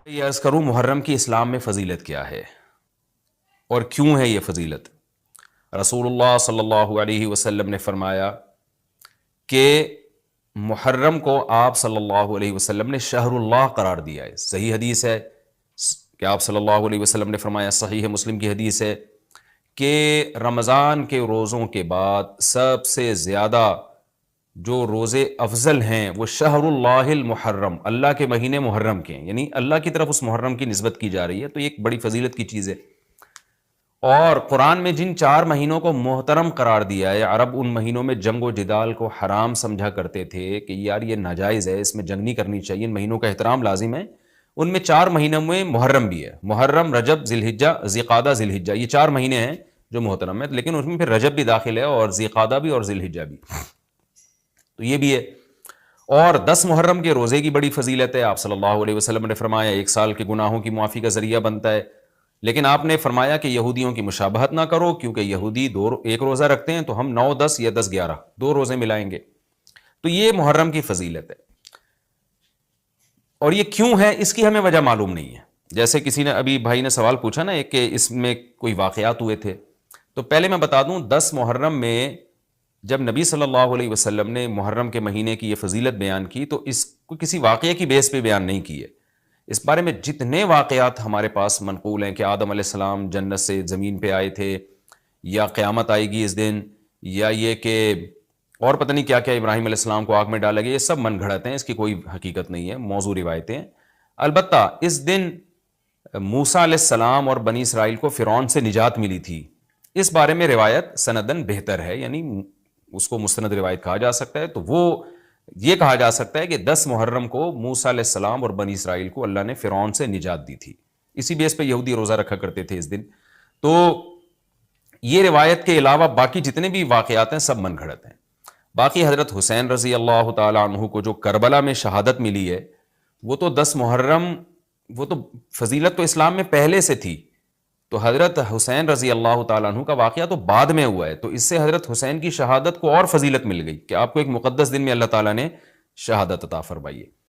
یہ عرض کروں محرم کی اسلام میں فضیلت کیا ہے اور کیوں ہے یہ فضیلت؟ رسول اللہ صلی اللہ علیہ وسلم نے فرمایا کہ محرم کو آپ صلی اللہ علیہ وسلم نے شہر اللہ قرار دیا ہے۔ صحیح حدیث ہے کہ آپ صلی اللہ علیہ وسلم نے فرمایا، صحیح مسلم کی حدیث ہے کہ رمضان کے روزوں کے بعد سب سے زیادہ جو روزے افضل ہیں وہ شہر اللہ المحرم، اللہ کے مہینے محرم کے ہیں، یعنی اللہ کی طرف اس محرم کی نسبت کی جا رہی ہے، تو یہ ایک بڑی فضیلت کی چیز ہے۔ اور قرآن میں جن 4 مہینوں کو محترم قرار دیا ہے، عرب ان مہینوں میں جنگ و جدال کو حرام سمجھا کرتے تھے کہ یار یہ ناجائز ہے، اس میں جنگ نہیں کرنی چاہیے، ان مہینوں کا احترام لازم ہے۔ ان میں 4 مہینوں میں محرم بھی ہے، محرم، رجب، ذی الحجہ، ذی قعدہ، ذی الحجہ، یہ 4 مہینے ہیں جو محترم ہیں، لیکن اس میں پھر رجب بھی داخل ہے اور ذی قعدہ بھی اور ذی الحجہ بھی، تو یہ بھی ہے۔ اور 10 محرم کے روزے کی بڑی فضیلت ہے، آپ صلی اللہ علیہ وسلم نے فرمایا 1 سال کے گناہوں کی معافی کا ذریعہ بنتا ہے، لیکن آپ نے فرمایا کہ یہودیوں کی مشابہت نہ کرو، کیونکہ یہودی ایک روزہ رکھتے ہیں تو ہم 9، 10 یا 10، 11 2 روزے ملائیں گے، تو یہ محرم کی فضیلت ہے۔ اور یہ کیوں ہے اس کی ہمیں وجہ معلوم نہیں ہے۔ جیسے کسی نے ابھی بھائی نے سوال پوچھا نا کہ اس میں کوئی واقعات ہوئے تھے، تو پہلے میں بتا دوں 10 محرم میں جب نبی صلی اللہ علیہ وسلم نے محرم کے مہینے کی یہ فضیلت بیان کی تو اس کو کسی واقعے کی بیس پہ بیان نہیں کی ہے۔ اس بارے میں جتنے واقعات ہمارے پاس منقول ہیں کہ آدم علیہ السلام جنت سے زمین پہ آئے تھے، یا قیامت آئے گی اس دن، یا یہ کہ اور پتہ نہیں کیا کیا، ابراہیم علیہ السلام کو آگ میں ڈالا گیا، یہ سب من گھڑت ہیں، اس کی کوئی حقیقت نہیں ہے، موضوع روایتیں ہیں۔ البتہ اس دن موسیٰ علیہ السلام اور بنی اسرائیل کو فرعون سے نجات ملی تھی، اس بارے میں روایت سندن بہتر ہے، یعنی اس کو مستند روایت کہا جا سکتا ہے۔ تو وہ یہ کہا جا سکتا ہے کہ 10 محرم کو موسیٰ علیہ السلام اور بنی اسرائیل کو اللہ نے فرعون سے نجات دی تھی، اسی بیس پہ یہودی روزہ رکھا کرتے تھے اس دن۔ تو یہ روایت کے علاوہ باقی جتنے بھی واقعات ہیں سب من گھڑت ہیں۔ باقی حضرت حسین رضی اللہ تعالیٰ عنہ کو جو کربلا میں شہادت ملی ہے، وہ تو 10 محرم، وہ تو فضیلت تو اسلام میں پہلے سے تھی، تو حضرت حسین رضی اللہ تعالیٰ عنہ کا واقعہ تو بعد میں ہوا ہے، تو اس سے حضرت حسین کی شہادت کو اور فضیلت مل گئی کہ آپ کو ایک مقدس دن میں اللہ تعالیٰ نے شہادت عطا فرمائی ہے۔